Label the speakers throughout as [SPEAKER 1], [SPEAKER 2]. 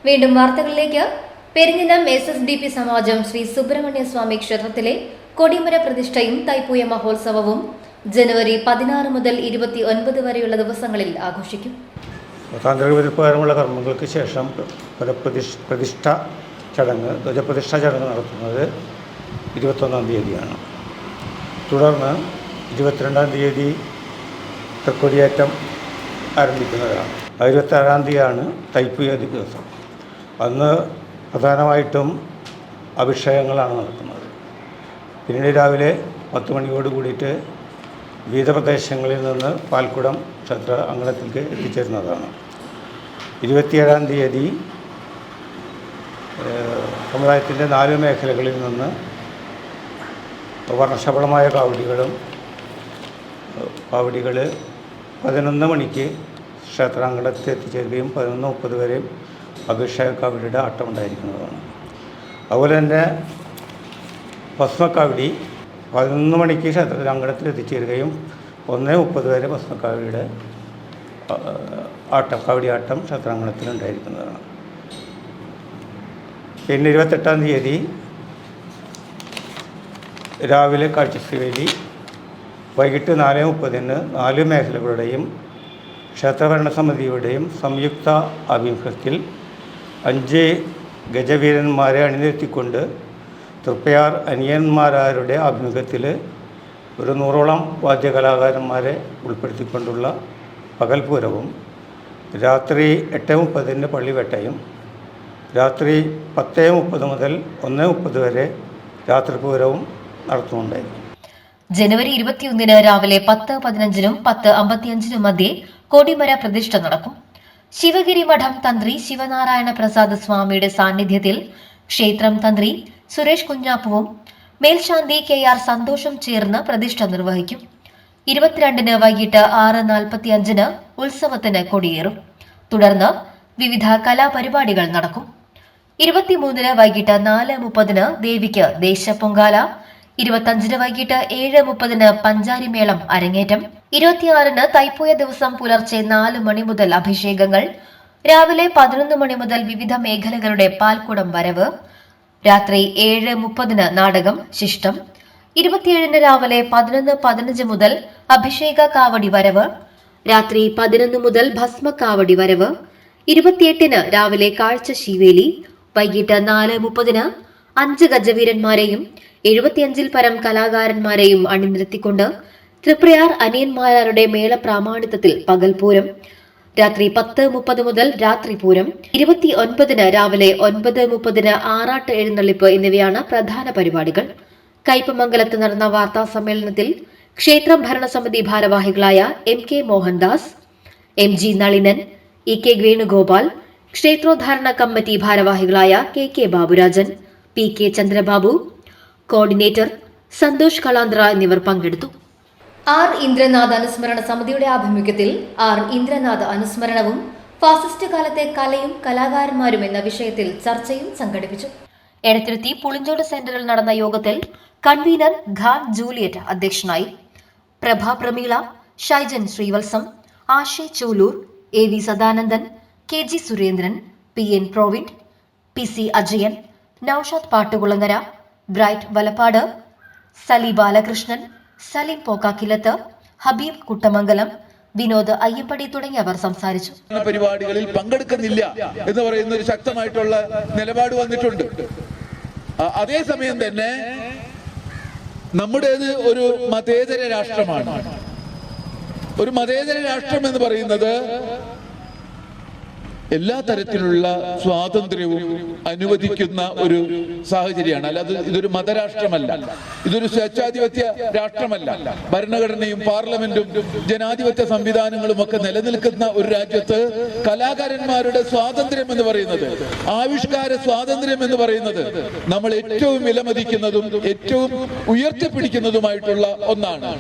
[SPEAKER 1] വീണ്ടും വാർത്തകളിലേക്ക്. പെരിഞ്ഞനം SSDP സമാജം ശ്രീ സുബ്രഹ്മണ്യ സ്വാമി ക്ഷേത്രത്തിലെ കൊടിമര പ്രതിഷ്ഠയും തൈപ്പൂയ മഹോത്സവവും ജനുവരി 16 മുതൽ 29 വരെയുള്ള ദിവസങ്ങളിൽ ആഘോഷിക്കും.
[SPEAKER 2] താന്ത്രികപരമായ കർമ്മങ്ങൾക്ക് ശേഷം ധ്വജപ്രതിഷ്ഠ ചടങ്ങ് നടത്തുന്നത് 21-ാം തീയതിയാണ്. തുടർന്ന് 22-ാം തീയതി തൃക്കൊടിയേറ്റം ആരംഭിക്കുന്നതാണ്. 26-ാം തീയതിയാണ് തൈപ്പൂയ ദിവസം. അന്ന് പ്രധാനമായിട്ടും അഭിഷേകങ്ങളാണ് നടക്കുന്നത്. പിന്നീട് രാവിലെ 10 മണിയോട് കൂടിയിട്ട് വിവിധ പ്രദേശങ്ങളിൽ നിന്ന് പാൽക്കുടം ക്ഷേത്ര അങ്കണത്തിലേക്ക് എത്തിച്ചേരുന്നതാണ്. 27-ാം തീയതി സമുദായത്തിൻ്റെ 4 മേഖലകളിൽ നിന്ന് വർണ്ണശബളമായ കാവടികൾ 11 മണിക്ക് ക്ഷേത്രാങ്കണത്തിൽ എത്തിച്ചേരുകയും 11:30 വരെ അഭിഷേക കാവടിയുടെ ആട്ടമുണ്ടായിരിക്കുന്നതാണ്. അതുപോലെ തന്നെ ഭസ്മക്കാവടി 11 മണിക്ക് ക്ഷേത്രാങ്കണത്തിൽ എത്തിച്ചേരുകയും 1:30 വരെ ഭസ്മക്കാവടിയുടെ കാവടിയാട്ടം ക്ഷേത്രാങ്കണത്തിൽ ഉണ്ടായിരിക്കുന്നതാണ്. പിന്നെ 28-ാം തീയതി രാവിലെ കാഴ്ചശ്രീവേലി, വൈകിട്ട് 4:30-ന് 4 മേഖലകളുടെയും ക്ഷേത്രഭരണസമിതിയുടെയും സംയുക്ത ആഭിമുഖ്യത്തിൽ 5 ഗജവീരന്മാരെ അണിനിരത്തിക്കൊണ്ട് തൃപ്പയാർ അനിയന്മാരാരുടെ ആഭിമുഖ്യത്തിൽ ഒരു 100ഓളം വാദ്യകലാകാരന്മാരെ ഉൾപ്പെടുത്തിക്കൊണ്ടുള്ള പകൽപൂരവും, രാത്രി 8:30-ന് പള്ളിവേട്ടയും, രാത്രി 10:30 മുതൽ 1:30 വരെ രാത്രിപൂരവും നടത്തുന്നുണ്ടായിരിക്കും.
[SPEAKER 1] ജനുവരി 21-ന് രാവിലെ 10:15-നും 10:55-നും മധ്യേ കൊടിമര പ്രതിഷ്ഠ നടക്കും. ശിവഗിരി മഠം തന്ത്രി ശിവനാരായണ പ്രസാദ് സ്വാമിയുടെ സാന്നിധ്യത്തിൽ ക്ഷേത്രം തന്ത്രി സുരേഷ് കുഞ്ഞാപ്പുവും മേൽശാന്തി KR സന്തോഷം ചേർന്ന് പ്രതിഷ്ഠ നിർവഹിക്കും. 22-ന് വൈകിട്ട് 6:45-ന് ഉത്സവത്തിന് കൊടിയേറും. തുടർന്ന് വിവിധ കലാപരിപാടികൾ നടക്കും. 23-ന് വൈകിട്ട് 4:30-ന് ദേവിക്ക് ദേശപ്പൊങ്കാല, 25-ന് വൈകിട്ട് 7:30-ന് പഞ്ചാരിമേളം അരങ്ങേറ്റം, 26-ന് തൈപ്പൂയ ദിവസം പുലർച്ചെ 4 മണി മുതൽ അഭിഷേകങ്ങൾ, രാവിലെ 11 മണി മുതൽ വിവിധ മേഖലകളുടെ പാൽക്കുടം വരവ്, രാത്രി 7:30-ന് നാടകം ശിഷ്ടം, 27-ന് രാവിലെ 11:15 മുതൽ അഭിഷേക കാവടി വരവ്, രാത്രി 11 മുതൽ ഭസ്മക്കാവടി വരവ്, 28-ന് രാവിലെ കാഴ്ച ശീവേലി, വൈകിട്ട് 4:30-ന് 5 ഗജവീരന്മാരെയും 75-ൽ പരം കലാകാരന്മാരെയും അണിനിരത്തിക്കൊണ്ട് തൃപ്രയാർ അനിയന്മാരുടെ മേള പ്രാമാണിത്വത്തിൽ പകൽപൂരം, രാത്രി 10:30 മുതൽ രാത്രിപൂരം, 29-ന് രാവിലെ 9:30-ന് ആറാട്ട് എഴുന്നള്ളിപ്പ് എന്നിവയാണ് പ്രധാന പരിപാടികൾ. കയ്പമംഗലത്ത് നടന്ന വാർത്താ സമ്മേളനത്തിൽ ക്ഷേത്രം ഭരണസമിതി ഭാരവാഹികളായ MK Mohandas, MG Nalinan, EK Venugopal, ക്ഷേത്രോദ്ധാരണ കമ്മിറ്റി ഭാരവാഹികളായ KK Baburajan, PK Chandrababu, coordinator Santhosh Kalandra എന്നിവർ പങ്കെടുത്തു. R ഇന്ദ്രനാഥ് അനുസ്മരണ സമിതിയുടെ ആഭിമുഖ്യത്തിൽ R ഇന്ദ്രനാഥ് അനുസ്മരണവും ഫാസിസ്റ്റ് കാലത്തെ കലയും കലാകാരന്മാരും എന്ന വിഷയത്തിൽ ചർച്ചയും സംഘടിപ്പിച്ചു. എടത്തിരുത്തി പുളിഞ്ചോട് സെന്ററിൽ നടന്ന യോഗത്തിൽ കൺവീനർ ഖാൻ ജൂലിയറ്റ് അധ്യക്ഷനായി. Prabha Prameela, Shaijan Srivatsam, Ashay Chooloor, AV Sadanandan, KG Surendran, PN Provint, PC Ajayan, Naushad Pattukulangara, Bright Valappad, Sali Balakrishnan, Salim Pokkakkilath, Habib Kuttamangalam, Vinod Ayyappady തുടങ്ങിയവർ സംസാരിച്ചു.
[SPEAKER 3] പരിപാടികളിൽ പങ്കെടുക്കുന്നില്ല എന്ന് പറയുന്ന ഒരു ശക്തമായിട്ടുള്ള നിലപാട് വന്നിട്ടുണ്ട്. അതേസമയം തന്നെ നമ്മുടേത് ഒരു മതേതര രാഷ്ട്രമാണ്. ഒരു മതേതര രാഷ്ട്രം എന്ന് പറയുന്നത് എല്ലാ തരത്തിലുള്ള സ്വാതന്ത്ര്യവും അനുവദിക്കുന്ന ഒരു സാഹചര്യമാണ്. അല്ലാതെ ഇതൊരു മതരാഷ്ട്രമല്ല, ഇതൊരു സ്വേച്ഛാധിപത്യ രാഷ്ട്രമല്ല. ഭരണഘടനയും പാർലമെന്റും ജനാധിപത്യ സംവിധാനങ്ങളും ഒക്കെ നിലനിൽക്കുന്ന ഒരു രാജ്യത്ത് കലാകാരന്മാരുടെ സ്വാതന്ത്ര്യം എന്ന് പറയുന്നത്, ആവിഷ്കാര സ്വാതന്ത്ര്യം എന്ന് പറയുന്നത് നമ്മൾ ഏറ്റവും വിലമതിക്കുന്നതും ഏറ്റവും ഉയർത്തിപ്പിടിക്കുന്നതുമായിട്ടുള്ള ഒന്നാണ്.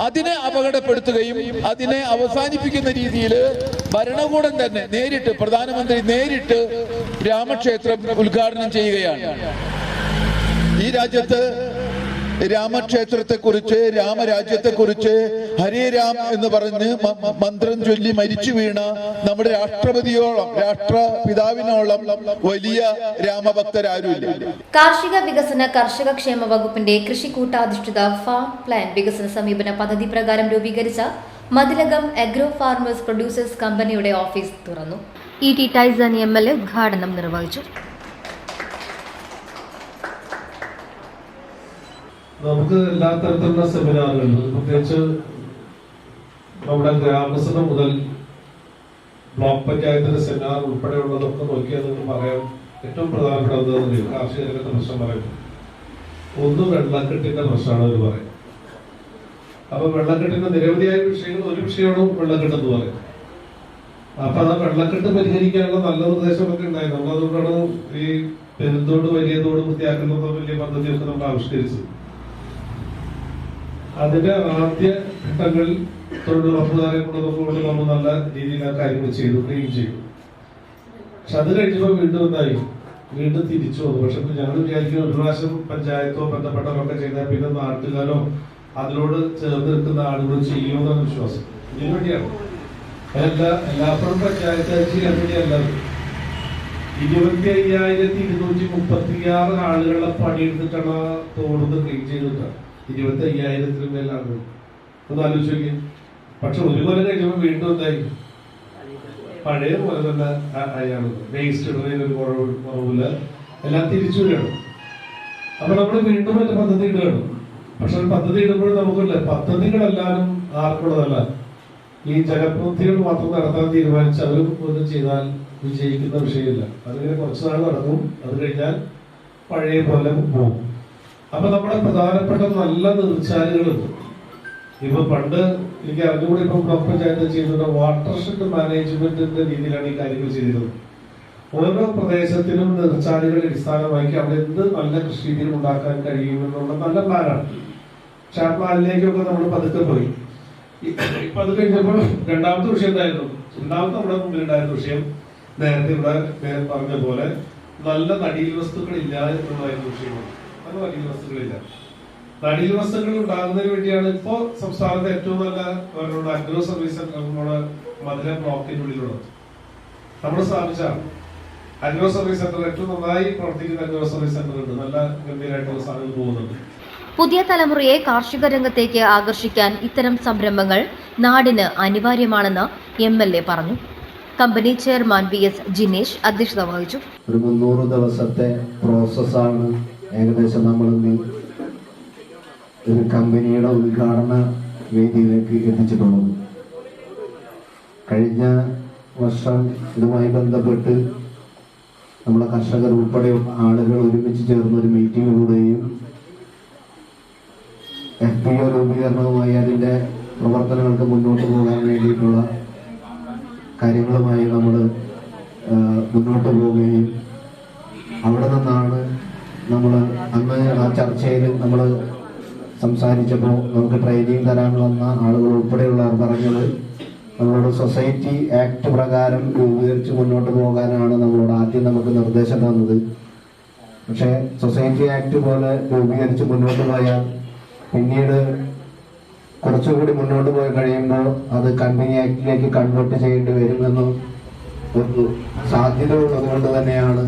[SPEAKER 3] അതിനെ അപകടപ്പെടുത്തുകയും അതിനെ അവസാനിപ്പിക്കുന്ന രീതിയിൽ ഭരണകൂടം തന്നെ നേരിട്ട്, പ്രധാനമന്ത്രി നേരിട്ട് രാമക്ഷേത്രം ഉദ്ഘാടനം ചെയ്യുകയാണ്. ഈ രാജ്യത്ത് രാമക്ഷേത്രത്തെക്കുറിച്ച്, രാമരാജ്യത്തെക്കുറിച്ച് ഹരേ രാം എന്ന് പറഞ്ഞ് മന്ത്രം ചൊല്ലി മരിച്ചു വീണ നമ്മുടെ രാഷ്ട്രപതിയോളം, രാഷ്ട്രപിതാവിനോളം വലിയ രാമഭക്തരാരുമില്ല.
[SPEAKER 1] കാർഷിക വികസന കർഷക ക്ഷേമ വകുപ്പിന്റെ കൃഷി കൂട്ടാധിഷ്ഠിത ഫാം പ്ലാൻ വികസന സമീപന പദ്ധതി പ്രകാരം രൂപീകരിച്ച മതിലകം അഗ്രോ ഫാർമേഴ്സ് പ്രൊഡ്യൂസേഴ്സ് കമ്പനിയുടെ ഓഫീസ് തുറന്നു. ET ടൈസൺ MLA ഉദ്ഘാടനം നിർവഹിച്ചു.
[SPEAKER 4] നമുക്ക് എല്ലാ തരത്തിലുള്ള സെമിനാറുകളും, പ്രത്യേകിച്ച് നമ്മുടെ ഗ്രാമസഭ മുതൽ ബ്ലോക്ക് പഞ്ചായത്തിന്റെ സെമിനാർ ഉൾപ്പെടെയുള്ളതൊക്കെ നോക്കിയാൽ നിങ്ങൾക്ക് പറയാം ഏറ്റവും പ്രധാനപ്പെട്ടത് കാർഷിക രംഗത്തെ പ്രശ്നം പറയുന്നത് ഒന്ന് വെള്ളക്കെട്ടിന്റെ പ്രശ്നമാണ് അവർ പറയുന്നത്. അപ്പൊ വെള്ളക്കെട്ടിന്റെ നിരവധിയായ വിഷയങ്ങൾ, ഒരു വിഷയമാണ് വെള്ളക്കെട്ടെന്ന് പറയും. അപ്പൊ ആ വെള്ളക്കെട്ട് പരിഹരിക്കാനുള്ള നല്ല നിർദ്ദേശമൊക്കെ ഉണ്ടായി. നമ്മളതുകൊണ്ടാണ് ഈ പെരുന്തോട് വലിയ തോട് വൃത്തിയാക്കുന്ന വലിയ പദ്ധതിയൊക്കെ നമ്മൾ ആവിഷ്കരിച്ചത്. അതിന്റെ ആദ്യ ഘട്ടങ്ങളിൽ തൊഴിലുറപ്പുകാരെക്കുള്ളതൊക്കെ നമ്മൾ നല്ല രീതിയിൽ ആ കാര്യങ്ങൾ ചെയ്തു, ക്ലീൻ ചെയ്തു. പക്ഷെ അത് കഴിഞ്ഞപ്പോൾ വീണ്ടും തിരിച്ചു വന്നു. പക്ഷെ ഞങ്ങൾ വിചാരിക്കുന്ന ഒരു പ്രാവശ്യം പഞ്ചായത്തോ ബന്ധപ്പെട്ടവരൊക്കെ ചെയ്താൽ പിന്നെ നാട്ടുകാരോ അതിനോട് ചേർന്ന് നിൽക്കുന്ന ആളുകൾ ചെയ്യുമെന്നാണ് വിശ്വാസം. ഇതിനു വേണ്ടിയാണ് എല്ലാപ്പോഴും പഞ്ചായത്ത് ചെയ്യാൻ വേണ്ടിയല്ല. 25,236 ആളുകളെ പണിയെടുത്തിട്ടാണ് തോടുന്ന് ക്ലീൻ ചെയ്തിട്ടാണ്. 25,000 മേൽ ആളുകൾ ഒന്ന് ആലോചിച്ച് നോക്കി. പക്ഷെ ഒരു കൊല്ലം കഴിയുമ്പോൾ വീണ്ടും എന്തായി, പഴയ പോലെ തന്നെ അയാൾ വേസ്റ്റ് ഇടുന്നതിന് ഒരു കുറവില്ല, എല്ലാം തിരിച്ചു വരികയാണ്. അപ്പൊ നമ്മൾ വീണ്ടും മറ്റേ പദ്ധതി ഇടുകയാണ്. പക്ഷെ പദ്ധതി ഇടുമ്പോൾ നമുക്കില്ല, പദ്ധതികളെല്ലാവരും ആർക്കുള്ളതല്ല, ഈ ജനപ്രതിനിധികൾ മാത്രം നടത്താൻ തീരുമാനിച്ച് അവരും ഒന്നും ചെയ്താൽ വിജയിക്കുന്ന വിഷയമില്ല. അതിങ്ങനെ കുറച്ചു നാൾ നടക്കും, അത് കഴിഞ്ഞാൽ പഴയ പോലെ പോകും. അപ്പൊ നമ്മുടെ പ്രധാനപ്പെട്ട നല്ല നീർച്ചാലുകളുണ്ട്. ഇപ്പൊ പണ്ട് എനിക്ക് അറിഞ്ഞുകൂടി ഇപ്പൊ ബ്ലോക്ക് പഞ്ചായത്ത് ചെയ്തിട്ട് വാട്ടർഷെഡ് മാനേജ്മെന്റിന്റെ രീതിയിലാണ് ഈ കാര്യങ്ങൾ ചെയ്തിരുന്നത്. ഓരോ പ്രദേശത്തിനും നീർച്ചാലുകൾ അടിസ്ഥാനമാക്കി അവിടെ എന്ത് നല്ല കൃഷി രീതികൾ ഉണ്ടാക്കാൻ കഴിയുമെന്നുള്ള നല്ല പ്ലാനാണ്. പക്ഷെ ആ പ്ലാനിലേക്കൊക്കെ നമ്മൾ പതുക്കെ പോയി. ഇപ്പൊ അത് കഴിഞ്ഞപ്പോൾ രണ്ടാമത്തെ വിഷയം എന്തായിരുന്നു? രണ്ടാമത്തെ നമ്മുടെ മുമ്പിലുണ്ടായിരുന്ന വിഷയം നേരത്തെ ഇവിടെ പറഞ്ഞ പോലെ നല്ല നടീൽ വസ്തുക്കൾ ഇല്ല എന്നുള്ളതായിരുന്നു വിഷയമാണ്. നല്ല നടീൽ വസ്തുക്കളില്ല. നടീൽ വസ്തുക്കൾ ഉണ്ടാകുന്നതിന് വേണ്ടിയാണ് ഇപ്പോ സംസ്ഥാനത്തെ ഏറ്റവും നല്ല അഗ്രോ സർവീസ് സെന്റർ നമ്മുടെ മധുര ബ്ലോക്കിനുള്ളിലുള്ളത്. നമ്മൾ സ്ഥാപിച്ചാണ് അഗ്രോ സർവീസ് സെന്റർ. ഏറ്റവും നന്നായി പ്രവർത്തിക്കുന്ന അഗ്രോ സർവീസ് സെന്റർ ഉണ്ട്. നല്ല ഗംഭീരമായിട്ടുള്ള സാധനങ്ങൾ പോകുന്നുണ്ട്.
[SPEAKER 1] പുതിയ തലമുറയെ കാർഷിക രംഗത്തേക്ക് ആകർഷിക്കാൻ ഇത്തരം സംരംഭങ്ങൾ നാടിന് അനിവാര്യമാണെന്ന് MLA പറഞ്ഞു. കമ്പനി ചെയർമാൻ VS ജിനേഷ് അധ്യക്ഷത വഹിച്ചു.
[SPEAKER 5] ഒരു 300 ദിവസത്തെ പ്രോസസ്സാണ് ഏകദേശം നമ്മൾ ഒരു കമ്പനിയുടെ ഉദ്ഘാടന വേദിയിലേക്ക് എത്തിച്ചിട്ടുള്ളത്. കഴിഞ്ഞ വർഷം ഇതുമായി ബന്ധപ്പെട്ട് നമ്മളെ കർഷകർ ഉൾപ്പെടെയുള്ള ആളുകൾ ഒരുമിച്ച് ചേർന്ന് ഒരു മീറ്റിംഗ് കൂടുകയും FPO രൂപീകരണവുമായി അതിൻ്റെ പ്രവർത്തനങ്ങൾക്ക് മുന്നോട്ട് പോകാൻ വേണ്ടിയിട്ടുള്ള കാര്യങ്ങളുമായി നമ്മൾ മുന്നോട്ട് പോവുകയും അവിടെ നിന്നാണ് നമ്മൾ അന്ന് ആ ചർച്ചയിൽ നമ്മൾ സംസാരിച്ചപ്പോൾ നമുക്ക് ട്രെയിനിങ് തരാൻ വന്ന ആളുകൾ ഉൾപ്പെടെയുള്ളവർ പറഞ്ഞത് നമ്മളോട് സൊസൈറ്റി ആക്ട് പ്രകാരം രൂപീകരിച്ച് മുന്നോട്ട് പോകാനാണ് നമ്മളോട് ആദ്യം നമുക്ക് നിർദ്ദേശം തന്നത്. പക്ഷേ സൊസൈറ്റി ആക്ട് പോലെ രൂപീകരിച്ച് മുന്നോട്ട് പോയാൽ പിന്നീട് കുറച്ചുകൂടി മുന്നോട്ട് പോയി കഴിയുമ്പോൾ അത് കമ്പനി ആക്ടിലേക്ക് കൺവേർട്ട് ചെയ്യേണ്ടി വരുമെന്നും ഒരു സാധ്യത ഉള്ളതുകൊണ്ട് തന്നെയാണ്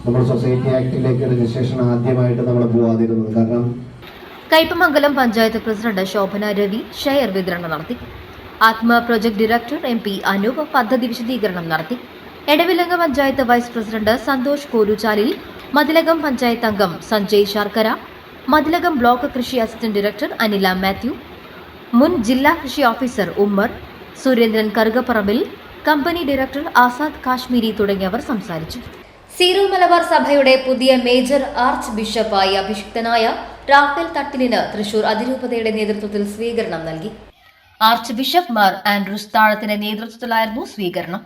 [SPEAKER 5] നമ്മൾ സൊസൈറ്റി ആക്ടിലേക്ക് രജിസ്ട്രേഷൻ ആദ്യമായിട്ട് നമ്മൾ പോവാതിരുന്നത്. കാരണം
[SPEAKER 1] കയ്പമംഗലം പഞ്ചായത്ത് പ്രസിഡന്റ് ശോഭന രവി ഷെയർ വിതരണം നടത്തി. ആത്മ പ്രൊജക്ട് ഡയറക്ടർ MP അനൂപ് പദ്ധതി വിശദീകരണം നടത്തി. എടവിലങ്ങ പഞ്ചായത്ത് വൈസ് പ്രസിഡന്റ് സന്തോഷ് കോരുചാലിൽ, മതിലകം പഞ്ചായത്ത് അംഗം സഞ്ജയ് ശർക്കര, മതിലകം ബ്ലോക്ക് കൃഷി അസിസ്റ്റന്റ് ഡയറക്ടർ അനില മാത്യു, മുൻ ജില്ലാ കൃഷി officer Ummer, Surendran Karukaparambil, company director Azad Kashmiri തുടങ്ങിയവർ സംസാരിച്ചു. സീറോ മലബാർ സഭയുടെ പുതിയ മേജർ ആർച്ച് ബിഷപ്പായി അഭിഷിക്തനായ റാഫേൽ തട്ടിലിന് തൃശൂർ അതിരൂപതയുടെ നേതൃത്വത്തിൽ സ്വീകരണം നൽകി. ആർച്ച് ബിഷപ്പ് മാർ ആൻഡ്രൂസ് താഴത്തിന്റെ നേതൃത്വത്തിലായിരുന്നു സ്വീകരണം.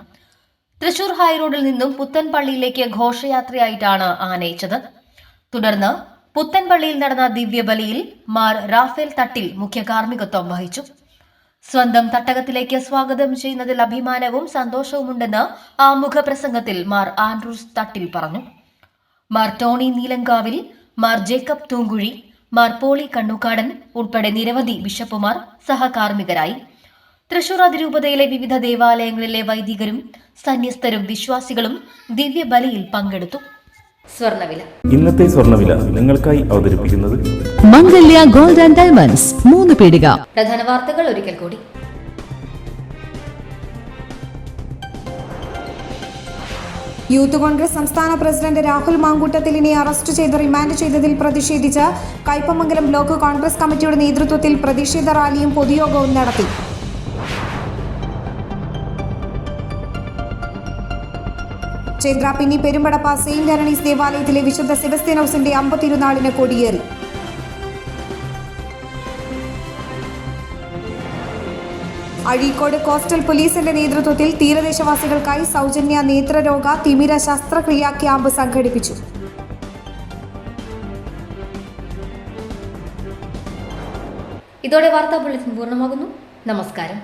[SPEAKER 1] തൃശൂർ ഹൈറോഡിൽ നിന്നും പുത്തൻപള്ളിയിലേക്ക് ഘോഷയാത്രയായിട്ടാണ് ആനയിച്ചത്. തുടർന്ന് പുത്തൻപള്ളിയിൽ നടന്ന ദിവ്യബലിയിൽ മാർ റാഫേൽ തട്ടിൽ മുഖ്യ കാർമ്മികത്വം വഹിച്ചു. സ്വന്തം തട്ടകത്തിലേക്ക് സ്വാഗതം ചെയ്യുന്നതിൽ അഭിമാനവും സന്തോഷവുമുണ്ടെന്ന് ആമുഖ പ്രസംഗത്തിൽ മാർ ആൻഡ്രൂസ് തട്ടിൽ പറഞ്ഞു. മാർ ടോണി നീലങ്കാവിൽ, മാർ ജേക്കബ് തൂങ്കുഴി, മാർ പോളി കണ്ണൂക്കാടൻ ഉൾപ്പെടെ നിരവധി ബിഷപ്പുമാർ സഹകാർമ്മികരായി. തൃശൂർ അതിരൂപതയിലെ വിവിധ ദേവാലയങ്ങളിലെ വൈദികരും സന്യസ്തരും വിശ്വാസികളും ദിവ്യബലിയിൽ പങ്കെടുത്തു. സ്വർണ്ണവില.
[SPEAKER 6] ഇന്നത്തെ സ്വർണ്ണവില നിങ്ങൾക്കായി അവതരിപ്പിക്കുന്നത്
[SPEAKER 7] മംഗല്യ ഗോൾഡ് ആൻഡ് ഡയമണ്ട്സ് 3 പീടിക.
[SPEAKER 1] പ്രധാന വാർത്തകൾ ഒരിക്കൽ കൂടി.
[SPEAKER 8] യൂത്ത് കോൺഗ്രസ് സംസ്ഥാന പ്രസിഡന്റ് രാഹുൽ മാങ്കൂട്ടത്തിലിനെ അറസ്റ്റ് ചെയ്ത് റിമാൻഡ് ചെയ്തതിൽ പ്രതിഷേധിച്ച് കയ്പമംഗലം ബ്ലോക്ക് കോൺഗ്രസ് കമ്മിറ്റിയുടെ നേതൃത്വത്തിൽ പ്രതിഷേധ റാലിയും പൊതുയോഗവും നടത്തി. ചേദ്രാപ്പിന്നി പെരുമ്പടപ്പ സെയിന്റ് ആന്റണീസ് ദേവാലയത്തിലെ വിശുദ്ധ സെബസ്ത്യാനോസിന്റെ അമ്പത്തിരുനാളിന് കൊടിയേറി. അഴീക്കോട് കോസ്റ്റൽ പോലീസിന്റെ നേതൃത്വത്തിൽ തീരദേശവാസികൾക്കായി സൗജന്യ നേത്രരോഗ തിമിര ശസ്ത്രക്രിയാ ക്യാമ്പ് സംഘടിപ്പിച്ചു.
[SPEAKER 1] ഇതോടെ വാർത്താ ബുള്ളറ്റിൻ പൂർണ്ണമാകുന്നു. നമസ്കാരം.